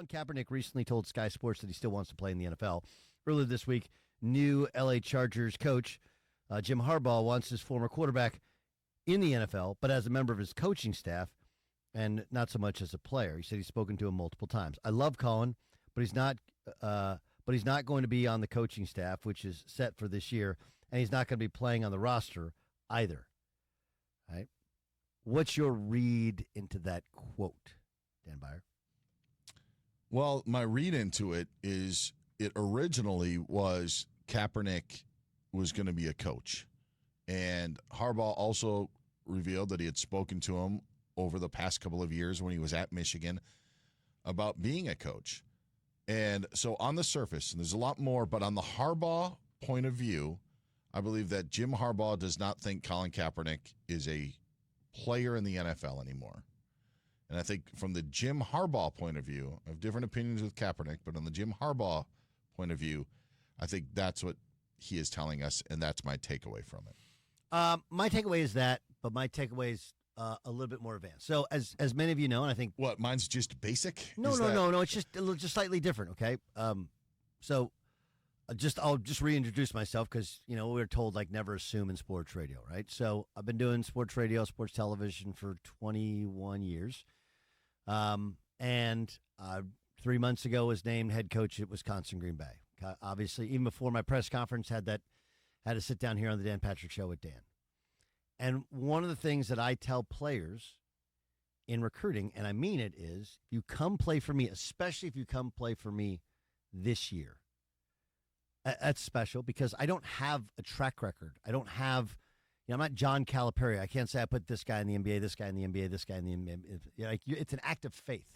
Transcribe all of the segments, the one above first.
Colin Kaepernick recently told Sky Sports that he still wants to play in the NFL. Earlier this week, new LA Chargers coach Jim Harbaugh wants his former quarterback in the NFL, but as a member of his coaching staff and not so much as a player. He said he's spoken to him multiple times. I love Colin, but he's not going to be on the coaching staff, which is set for this year, and he's not going to be playing on the roster either. All right. What's your read into that quote, Dan Byer? Well, my read into it is it originally was Kaepernick was going to be a coach. And Harbaugh also revealed that he had spoken to him over the past couple of years when he was at Michigan about being a coach. And so on the surface, and there's a lot more, but on the Harbaugh point of view, I believe that Jim Harbaugh does not think Colin Kaepernick is a player in the NFL anymore. And I think from the Jim Harbaugh point of view, I have different opinions with Kaepernick, but on the Jim Harbaugh point of view, I think that's what he is telling us, and that's my takeaway from it. My takeaway is that, but my takeaway is a little bit more advanced. So as many of you know, and I think... What, mine's just basic? No, it's just slightly different, okay? I'll just reintroduce myself because, we were told, never assume in sports radio, right? So I've been doing sports radio, sports television for 21 years. And 3 months ago was named head coach at Wisconsin Green Bay. Obviously, even before my press conference, had to sit down here on the Dan Patrick Show with Dan. And one of the things that I tell players in recruiting, and I mean it, is if you come play for me, especially if you come play for me this year, that's special because I don't have a track record. I don't have, I'm not John Calipari. I can't say I put this guy in the NBA, this guy in the NBA, this guy in the NBA. It's an act of faith.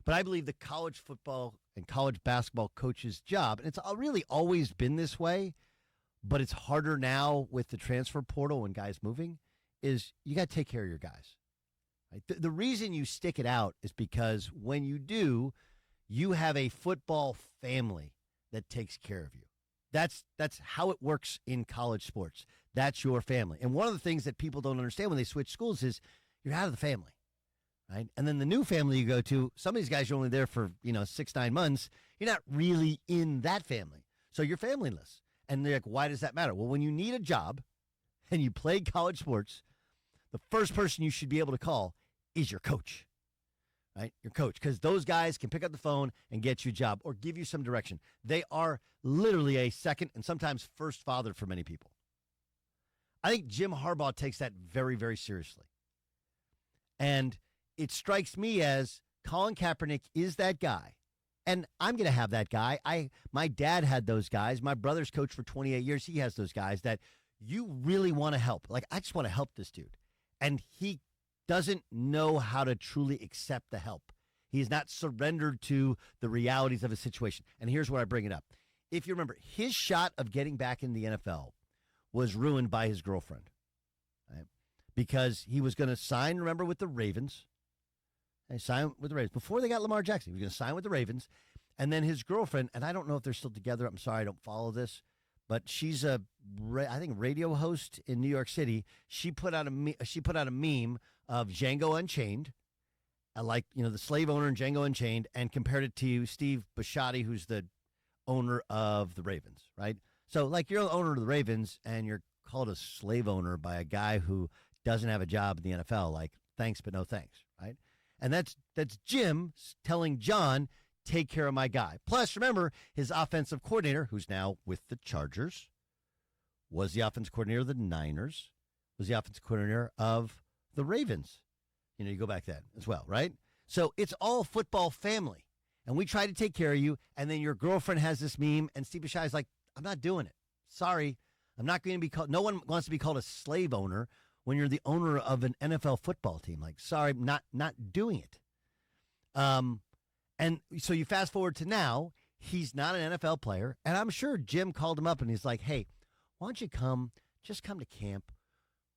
But I believe the college football and college basketball coach's job, and it's really always been this way, but it's harder now with the transfer portal and guys moving, is you got to take care of your guys. Right? The reason you stick it out is because when you do, you have a football family that takes care of you. That's how it works in college sports. That's your family. And one of the things that people don't understand when they switch schools is you're out of the family. Right? And then the new family you go to, some of these guys are only there for 6-9 months. You're not really in that family. So you're familyless. And they're like, why does that matter? Well, when you need a job and you play college sports, the first person you should be able to call is your coach, right? Your coach, because those guys can pick up the phone and get you a job or give you some direction. They are literally a second and sometimes first father for many people. I think Jim Harbaugh takes that very, very seriously. And it strikes me as Colin Kaepernick is that guy. And I'm going to have that guy. My dad had those guys. My brother's coached for 28 years. He has those guys that you really want to help. I just want to help this dude. And he doesn't know how to truly accept the help. He's not surrendered to the realities of his situation. And here's where I bring it up. If you remember, his shot of getting back in the NFL was ruined by his girlfriend. Right? Because he was going to sign, remember, with the Ravens. He signed with the Ravens. Before they got Lamar Jackson, he was going to sign with the Ravens. And then his girlfriend, and I don't know if they're still together. I'm sorry, I don't follow this. But she's I think, radio host in New York City. She put out a meme of Django Unchained, the slave owner in Django Unchained, and compared it to Steve Bisciotti, who's the owner of the Ravens, right? So, you're the owner of the Ravens, and you're called a slave owner by a guy who doesn't have a job in the NFL. Thanks, but no thanks, right? And that's Jim telling John, take care of my guy. Plus, remember, his offensive coordinator, who's now with the Chargers, was the offensive coordinator of the Niners, was the offensive coordinator of the Ravens. You go back then as well, right? So it's all football family. And we try to take care of you, and then your girlfriend has this meme, and Steve Bisciotti is like, I'm not doing it. Sorry. I'm not going to be called, no one wants to be called a slave owner when you're the owner of an NFL football team. Sorry, not doing it. And so you fast forward to now, he's not an NFL player. And I'm sure Jim called him up and he's like, hey, why don't you just come to camp,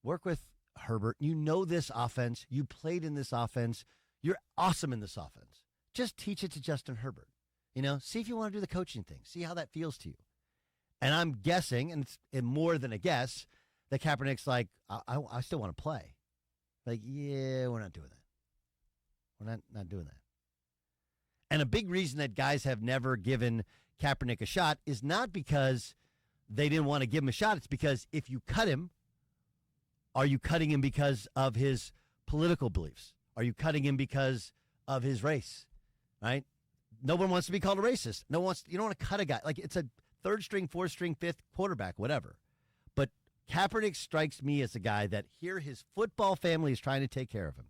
work with Herbert. You know this offense. You played in this offense. You're awesome in this offense. Just teach it to Justin Herbert. See if you want to do the coaching thing. See how that feels to you. And I'm guessing, and it's more than a guess, that Kaepernick's like, I still want to play. Yeah, we're not doing that. We're not doing that. And a big reason that guys have never given Kaepernick a shot is not because they didn't want to give him a shot. It's because if you cut him, are you cutting him because of his political beliefs? Are you cutting him because of his race? Right? No one wants to be called a racist. No one wants. You don't want to cut a guy. Like, it's a third string, fourth string, fifth quarterback, whatever. But Kaepernick strikes me as a guy that here his football family is trying to take care of him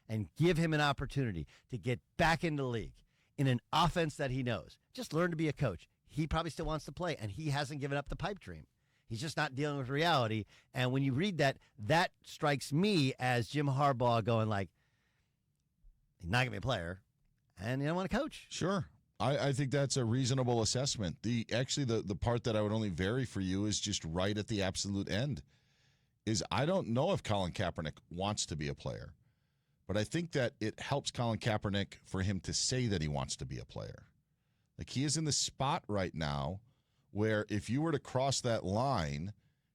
and give him an opportunity to get back into the league in an offense that he knows. Just learn to be a coach. He probably still wants to play, and he hasn't given up the pipe dream. He's just not dealing with reality. And when you read that, that strikes me as Jim Harbaugh going like, he's not going to be a player, and he don't want to coach. Sure. I think that's a reasonable assessment. The part that I would only vary for you is just right at the absolute end. Is I don't know if Colin Kaepernick wants to be a player, but I think that it helps Colin Kaepernick for him to say that he wants to be a player. Like, he is in the spot right now where if you were to cross that line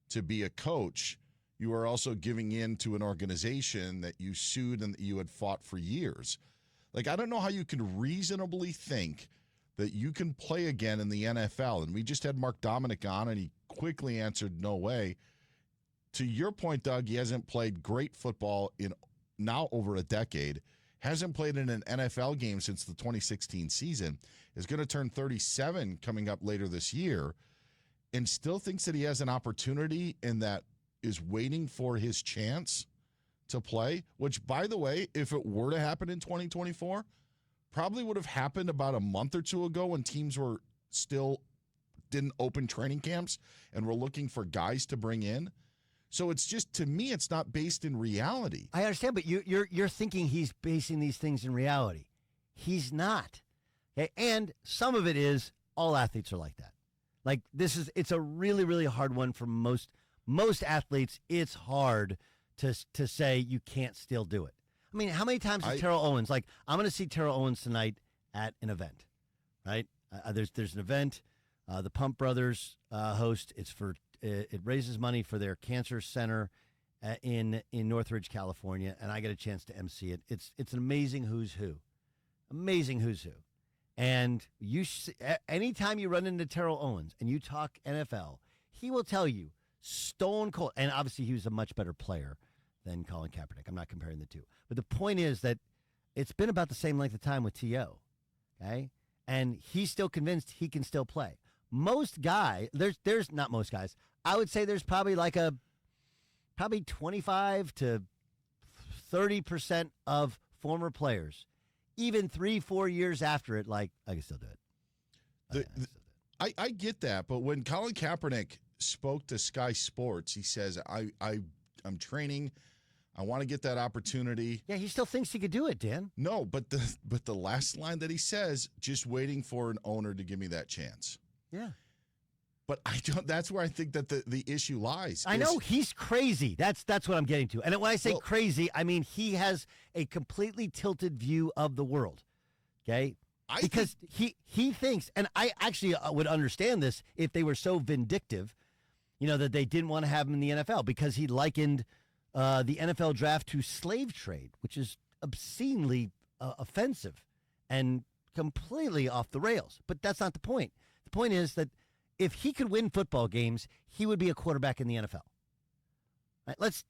to be a coach, you are also giving in to an organization that you sued and that you had fought for years. Like, I don't know how you can reasonably think that you can play again in the NFL. And we just had Mark Dominic on, and he quickly answered no way. To your point, Doug, he hasn't played great football in now over a decade, hasn't played in an NFL game since the 2016 season, is going to turn 37 coming up later this year, and still thinks that he has an opportunity and that is waiting for his chance to play, which, by the way, if it were to happen in 2024, probably would have happened about a month or two ago when teams were still didn't open training camps and were looking for guys to bring in. So it's just, to me, it's not based in reality. I understand, but you're thinking he's basing these things in reality. He's not. Okay? And some of it is all athletes are like that. Like, it's a really, really hard one for most athletes. It's hard to say you can't still do it. I mean, how many times is Terrell Owens, like, I'm going to see Terrell Owens tonight at an event, right? There's an event, the Pump Brothers host. It raises money for their cancer center in Northridge, California, and I get a chance to MC it. It's an amazing who's who. Amazing who's who. And anytime you run into Terrell Owens and you talk NFL, he will tell you stone cold. And obviously he was a much better player than Colin Kaepernick. I'm not comparing the two. But the point is that it's been about the same length of time with T.O., okay? And he's still convinced he can still play. Most guys, there's not most guys. I would say there's probably 25 to 30% of former players, even 3-4 years after it, like, I can still do it. I get that, but when Colin Kaepernick spoke to Sky Sports, he says, I'm training. I want to get that opportunity. Yeah, he still thinks he could do it, Dan. No, but the last line that he says, just waiting for an owner to give me that chance. Yeah. But I don't. That's where I think that the issue lies. I know he's crazy. That's what I'm getting to. And when I say crazy, I mean he has a completely tilted view of the world. Okay, because he thinks, and I actually would understand this if they were so vindictive, that they didn't want to have him in the NFL because he likened the NFL draft to slave trade, which is obscenely offensive and completely off the rails. But that's not the point. The point is that if he could win football games, he would be a quarterback in the NFL. Right, let's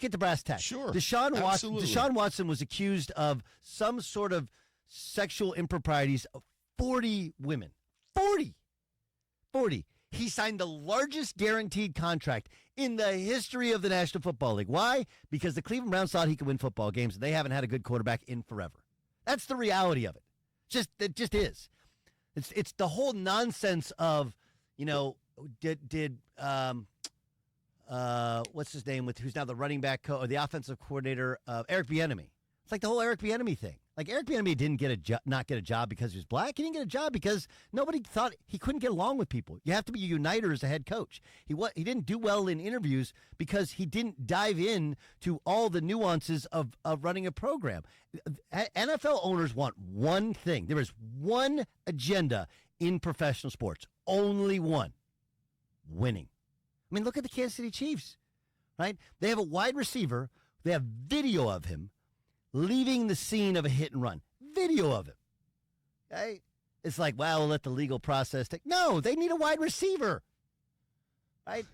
get to brass tacks. Sure. Deshaun Watson was accused of some sort of sexual improprieties of 40 women. 40. He signed the largest guaranteed contract in the history of the National Football League. Why? Because the Cleveland Browns thought he could win football games, and they haven't had a good quarterback in forever. That's the reality of it. It just is. It's the whole nonsense of, did what's his name who's now the running back or the offensive coordinator of Eric Bieniemy. It's like the whole Eric Bieniemy thing. Like, Eric Bieniemy didn't not get a job because he was black. He didn't get a job because nobody thought he couldn't get along with people. You have to be a uniter as a head coach. He didn't do well in interviews because he didn't dive in to all the nuances of running a program. NFL owners want one thing. There is one agenda in professional sports. Only one. Winning. I mean, look at the Kansas City Chiefs, right? They have a wide receiver. They have video of him leaving the scene of a hit and run. Video of him. Okay? It's like, well, we'll let the legal process take. No, they need a wide receiver. Right?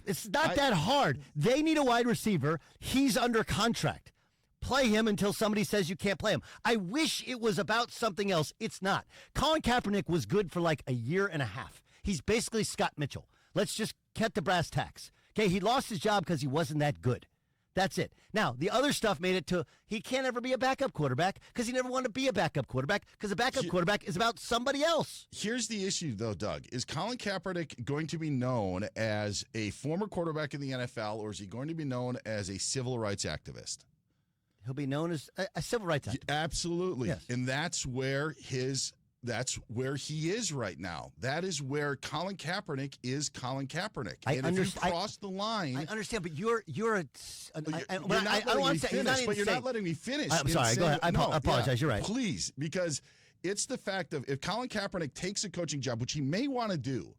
It's not that hard. They need a wide receiver. He's under contract. Play him until somebody says you can't play him. I wish it was about something else. It's not. Colin Kaepernick was good for like a year and a half. He's basically Scott Mitchell. Let's just cut the brass tacks. Okay, he lost his job because he wasn't that good. That's it. Now, the other stuff made it to he can't ever be a backup quarterback because he never wanted to be a backup quarterback because a backup quarterback is about somebody else. Here's the issue, though, Doug. Is Colin Kaepernick going to be known as a former quarterback in the NFL, or is he going to be known as a civil rights activist? He'll be known as a civil rights activist. Absolutely. Yes. And that's where he is right now. That is where Colin Kaepernick is Colin Kaepernick. If you cross the line, I understand, but you're a. I don't want to finish, but you're not letting me finish. I'm sorry. Go ahead. I apologize. You're right. Please, because it's the fact of if Colin Kaepernick takes a coaching job, which he may want to do,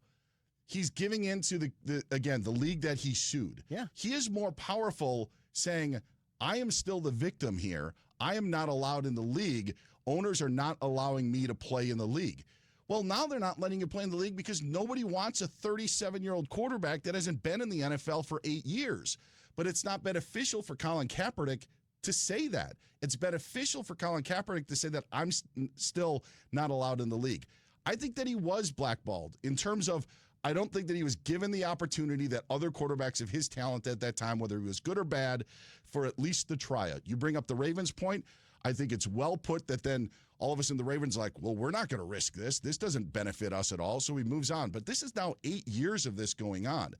he's giving into the league that he sued. Yeah. He is more powerful saying, I am still the victim here. I am not allowed in the league. Owners are not allowing me to play in the league. Well, now they're not letting you play in the league because nobody wants a 37-year-old quarterback that hasn't been in the NFL for 8 years. But it's not beneficial for Colin Kaepernick to say that. It's beneficial for Colin Kaepernick to say that I'm still not allowed in the league. I think that he was blackballed in terms of I don't think that he was given the opportunity that other quarterbacks of his talent at that time, whether he was good or bad, for at least the tryout. You bring up the Ravens point. I think it's well put that then all of a sudden the Ravens are like, well, we're not going to risk this. This doesn't benefit us at all, so he moves on. But this is now 8 years of this going on.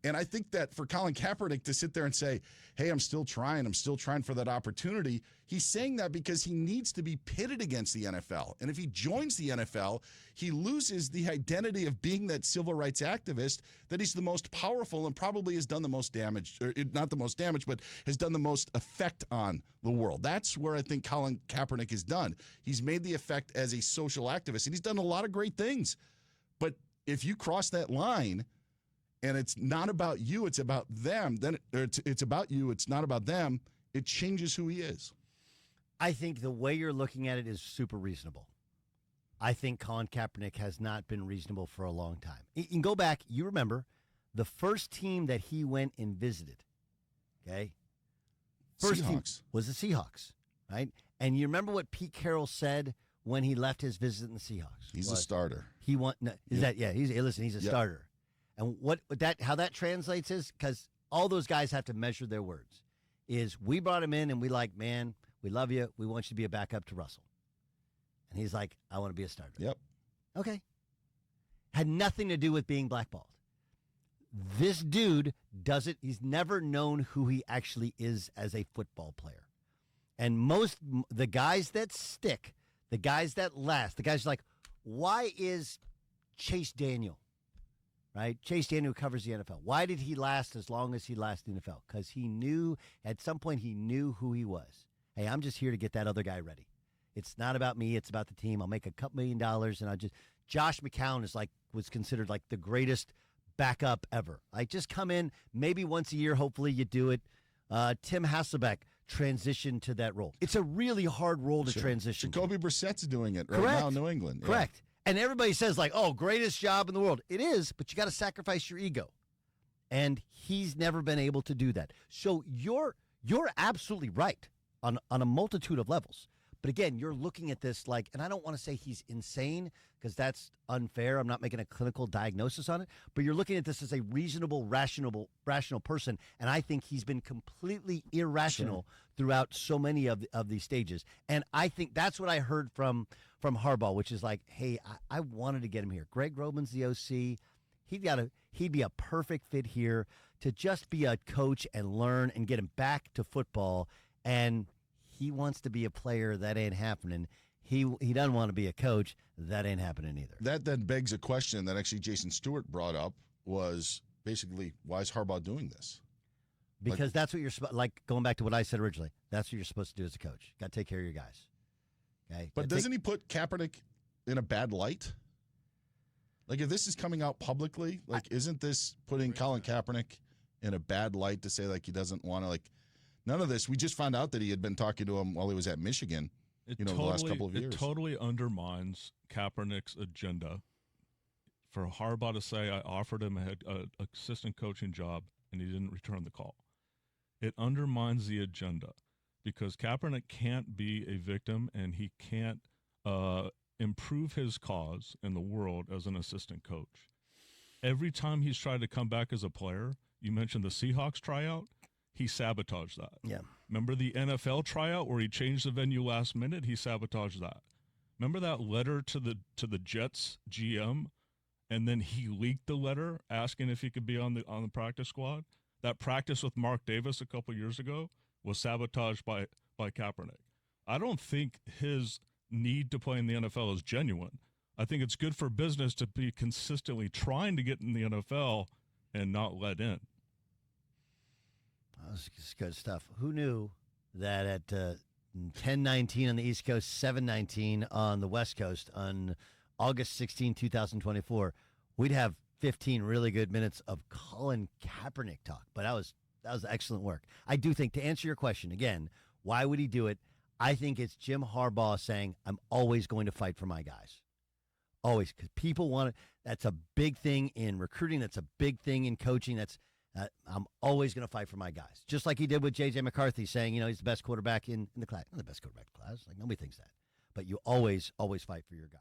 And I think that for Colin Kaepernick to sit there and say, hey, I'm still trying for that opportunity, he's saying that because he needs to be pitted against the NFL. And if he joins the NFL, he loses the identity of being that civil rights activist that he's the most powerful and probably has done the most damage, or not the most damage, but has done the most effect on the world. That's where I think Colin Kaepernick is done. He's made the effect as a social activist, and he's done a lot of great things. But if you cross that line, and it's not about you, it's about them, then it's about you, it's not about them, it changes who he is. I think the way you're looking at it is super reasonable. I think Colin Kaepernick has not been reasonable for a long time. You can go back, you remember, the first team that he went and visited, okay? First team was the Seahawks, right? And you remember what Pete Carroll said when he left his visit in the Seahawks? He's a starter. He's a starter. And how that translates is because all those guys have to measure their words. Is we brought him in and we like, man, we love you. We want you to be a backup to Russell. And he's like, I want to be a starter. Yep. Okay. Had nothing to do with being blackballed. This dude doesn't, he's never known who he actually is as a football player. And the guys that stick, the guys that last, the guys like, why is Chase Daniel? Right? Chase Daniel covers the NFL. Why did he last as long as he lasted in the NFL? Because he knew, at some point, he knew who he was. Hey, I'm just here to get that other guy ready. It's not about me. It's about the team. I'll make a couple $1 million, and Josh McCown was considered like the greatest backup ever. Like, just come in, maybe once a year, hopefully you do it. Tim Hasselbeck transitioned to that role. It's a really hard role to transition. Jacoby Brissett's doing it right now in New England. Yeah. Correct. And everybody says, like, oh, greatest job in the world. It is, but you got to sacrifice your ego. And he's never been able to do that. So you're absolutely right on a multitude of levels. But again, you're looking at this like, and I don't want to say he's insane because that's unfair. I'm not making a clinical diagnosis on it. But you're looking at this as a reasonable, rational person. And I think he's been completely irrational throughout so many of these stages. And I think that's what I heard from Harbaugh, which is like, hey, I wanted to get him here. Greg Roman's the OC. He'd be a perfect fit here to just be a coach and learn and get him back to football. And he wants to be a player. That ain't happening. He doesn't want to be a coach. That ain't happening either. That then begs a question that actually Jason Stewart brought up was basically, why is Harbaugh doing this? Because that's what you're like going back to what I said originally. That's what you're supposed to do as a coach. Got to take care of your guys. Okay. But doesn't he put Kaepernick in a bad light? Like, if this is coming out publicly, like, isn't this putting Colin Kaepernick in a bad light to say, like, he doesn't want to, like, none of this. We just found out that he had been talking to him while he was at Michigan. the last couple of years. It totally undermines Kaepernick's agenda for Harbaugh to say, I offered him a assistant coaching job and he didn't return the call. It undermines the agenda because Kaepernick can't be a victim and he can't improve his cause in the world as an assistant coach. Every time he's tried to come back as a player, you mentioned the Seahawks tryout, he sabotaged that. Yeah. Remember the NFL tryout where he changed the venue last minute? He sabotaged that. Remember that letter to the Jets GM, and then he leaked the letter asking if he could be on the practice squad? That practice with Mark Davis a couple years ago was sabotaged by Kaepernick. I don't think his need to play in the NFL is genuine. I think it's good for business to be consistently trying to get in the NFL and not let in. That's good stuff. Who knew that at 10:19 on the East Coast, 7:19 on the West Coast on August 16, 2024, we'd have 15 really good minutes of Colin Kaepernick talk. But that was excellent work. I do think, to answer your question, again, why would he do it? I think it's Jim Harbaugh saying, I'm always going to fight for my guys. Always, because people want it. That's a big thing in recruiting. That's a big thing in coaching. I'm always going to fight for my guys. Just like he did with J.J. McCarthy saying, he's the best quarterback in the class. Not the best quarterback in the class. Like, nobody thinks that. But you always fight for your guys.